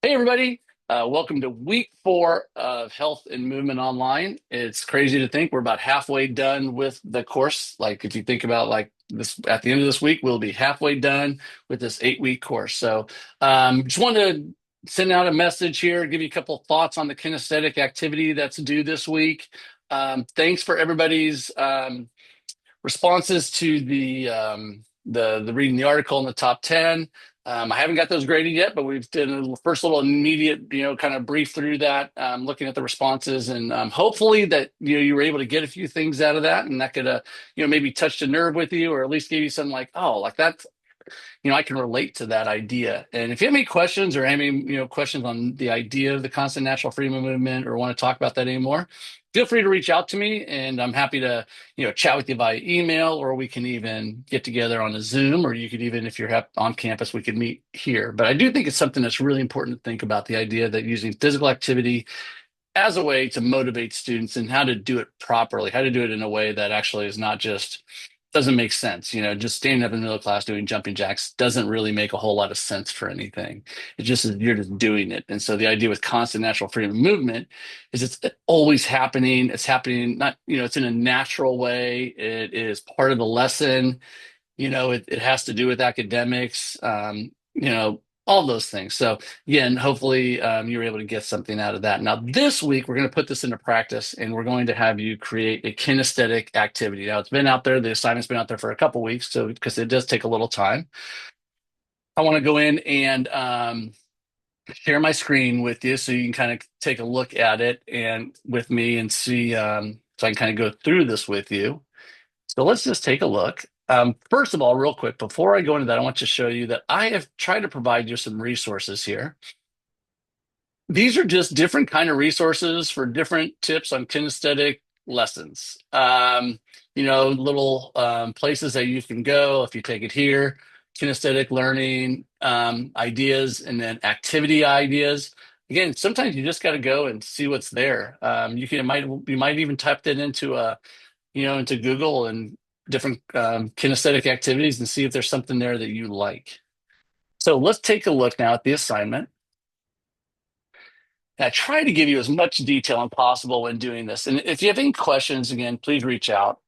Hey, everybody. Welcome to week 4 of Health and Movement Online. It's crazy to think we're about halfway done with the course. Like, if you think about like this at the end of this week, we'll be halfway done with this 8-week course. So, just wanted to send out a message here, give you a couple thoughts on the kinesthetic activity that's due this week. Thanks for everybody's responses to the reading the article in the top 10. I haven't got those graded yet, but we've done a first little immediate, kind of brief through that, looking at the responses, and hopefully that you were able to get a few things out of that, and that could maybe touched a nerve with you, or at least gave you something like, oh, like that, I can relate to that idea. And if you have any questions or any, questions on the idea of the constant natural freedom movement or want to talk about that anymore, feel free to reach out to me and I'm happy to, chat with you via email, or we can even get together on a Zoom, or you could even, if you're on campus, we could meet here. But I do think it's something that's really important to think about, the idea that using physical activity as a way to motivate students and how to do it properly, how to do it in a way that actually is not just doesn't make sense. Just standing up in the middle of class doing jumping jacks doesn't really make a whole lot of sense for anything. It's just you're just doing it. And so the idea with constant natural freedom of movement is it's always happening. It's happening not, it's in a natural way. It is part of the lesson. It has to do with academics, all those things. So again, hopefully you were able to get something out of that. Now, this week, we're going to put this into practice and we're going to have you create a kinesthetic activity. Now, it's been out there. The assignment's been out there for a couple weeks, so because it does take a little time. I want to go in and share my screen with you so you can kind of take a look at it and with me and see, so I can kind of go through this with you. So let's just take a look. First of all, real quick, before I go into that, I want to show you that I have tried to provide you some resources here. These are just different kind of resources for different tips on kinesthetic lessons. Little places that you can go if you take it here, kinesthetic learning ideas, and then activity ideas. Again, sometimes you just got to go and see what's there. You might even type that into into Google and different kinesthetic activities and see if there's something there that you like. So let's take a look now at the assignment. And I try to give you as much detail as possible when doing this. And if you have any questions, again, please reach out.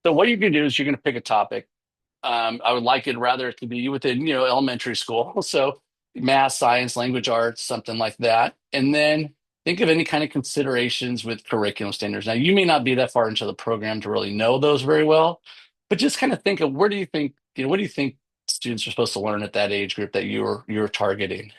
So what you're going to do is you're going to pick a topic. I would like it rather to be within, elementary school. So math, science, language arts, something like that. And then think of any kind of considerations with curriculum standards. Now, you may not be that far into the program to really know those very well, but just kind of think of where do you think, what do you think students are supposed to learn at that age group that you're targeting?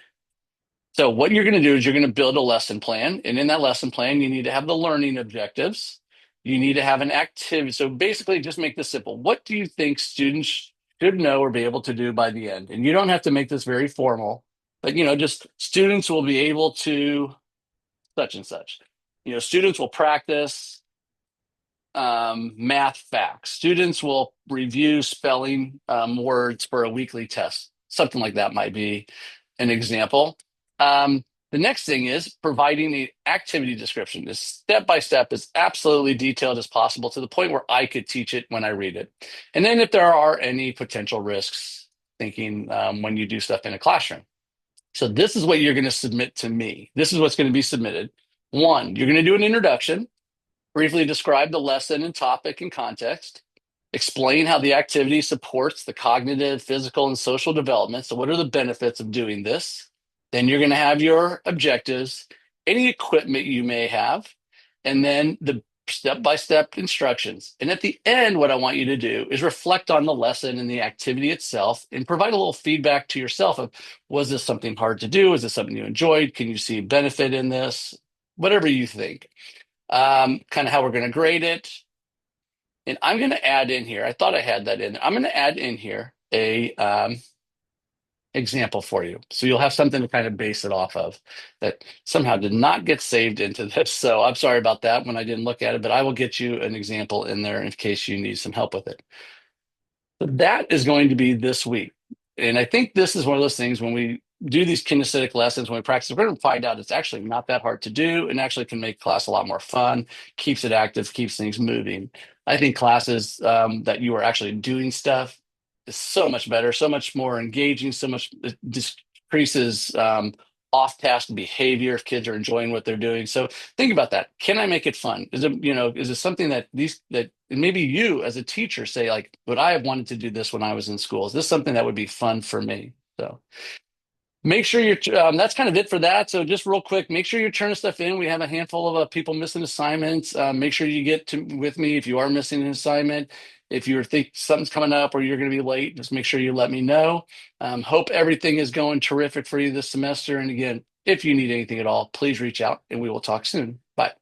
So what you're going to do is you're going to build a lesson plan, and in that lesson plan, you need to have the learning objectives. You need to have an activity. So basically, just make this simple. What do you think students should know or be able to do by the end? And you don't have to make this very formal, but just students will be able to such and such. Students will practice math facts. Students will review spelling words for a weekly test. Something like that might be an example. The next thing is providing the activity description. This step by step is absolutely detailed as possible to the point where I could teach it when I read it. And then if there are any potential risks, thinking when you do stuff in a classroom. So this is what you're going to submit to me. This is what's going to be submitted. One, you're going to do an introduction, briefly describe the lesson and topic and context, explain how the activity supports the cognitive, physical, and social development. So, what are the benefits of doing this? Then you're going to have your objectives, any equipment you may have, and then the step by step instructions. And at the end, what I want you to do is reflect on the lesson and the activity itself and provide a little feedback to yourself of, was this something hard to do? Was this something you enjoyed? Can you see benefit in this? Whatever you think. Kind of how we're going to grade it. And I'm going to add in here, I thought I had that in. I'm going to add in here a example for you. So you'll have something to kind of base it off of that somehow did not get saved into this. So I'm sorry about that when I didn't look at it, but I will get you an example in there in case you need some help with it. So that is going to be this week. And I think this is one of those things when we do these kinesthetic lessons, when we practice, we're going to find out it's actually not that hard to do and actually can make class a lot more fun, keeps it active, keeps things moving. I think classes that you are actually doing stuff is so much better, so much more engaging, so much it decreases off-task behavior if kids are enjoying what they're doing. So think about that. Can I make it fun? Is it something that and maybe you as a teacher say like, would I have wanted to do this when I was in school? Is this something that would be fun for me? So make sure that's kind of it for that. So just real quick, make sure you're turning stuff in. We have a handful of people missing assignments. Make sure you get to with me if you are missing an assignment. If you think something's coming up or you're going to be late, just make sure you let me know. Hope everything is going terrific for you this semester. And again, if you need anything at all, please reach out and we will talk soon. Bye.